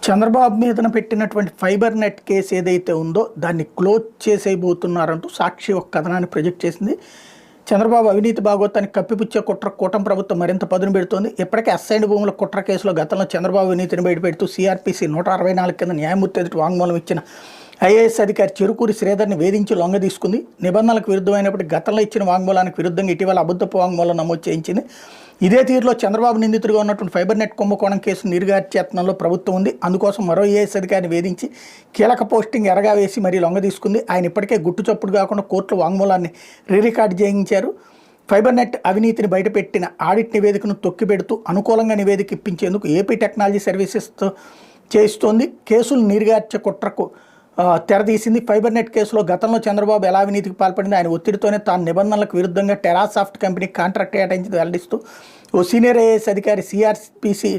చంద్రబాబు మీదన పెట్టినటువంటి fibre net case ఏదైతే ఉందో దాన్ని క్లోజ్ చేసేయబోతున్నారంటూ సాక్షి ఒక కథనాన్ని ప్రొజెక్ట్ చేసింది. చంద్రబాబు అవినీతి భాగోతానికి కప్పిపుచ్చే కుట్ర కూటమి ప్రభుత్వం మరింత పదును పెడుతోంది. ఇప్పటికే అసైన్డ్ భూముల కుట్ర కేసులో గతంలో చంద్రబాబు అవినీతిని బయటపెడుతూ సిఆర్పిసి 164 కింద న్యాయమూర్తి ఎదుటి వాంగ్మూలం ఇచ్చిన ఐఏఎస్ అధికారి చెరుకూరి శ్రీధర్ని వేధించి లొంగ తీసుకుంది. నిబంధనలకు విరుద్ధమైనప్పటికీ గతంలో ఇచ్చిన వాంగ్మూలానికి విరుద్ధంగా ఇటీవల అబద్ధపు వాంగ్మూలం నమోదు చేయించింది. ఇదే తీరులో చంద్రబాబు నిందితుడిగా ఉన్నటువంటి ఫైబర్ నెట్ కుంభకోణం కేసు నిర్గార్చేతనంలో ప్రభుత్వం ఉంది. అందుకోసం మరో ఐఏఎస్ అధికారిని వేధించి కీలక పోస్టింగ్ ఎరగా వేసి మరీ లొంగ తీసుకుంది. ఆయన ఇప్పటికే గుట్టుచప్పుడు కాకుండా కోర్టులో వాంగ్మూలాన్ని రికార్డు చేయించారు. ఫైబర్ నెట్ అవినీతిని బయటపెట్టిన ఆడిట్ నివేదికను తొక్కిపెడుతూ అనుకూలంగా నివేదిక ఇప్పించేందుకు ఏపీ టెక్నాలజీ సర్వీసెస్తో చేస్తోంది. కేసులు నీరుగార్చే కుట్రకు తెరదీసింది. ఫైబర్ నెట్ కేసులో గతంలో చంద్రబాబు ఎలా అవినీతికి పాల్పడింది, ఆయన ఒత్తిడితోనే తాను నిబంధనలకు విరుద్ధంగా టెరాసాఫ్ట్ కంపెనీకి కాంట్రాక్ట్ కేటాయించి వెల్లడిస్తూ ఓ సీనియర్ ఐఏఎస్ అధికారి సిఆర్పిసి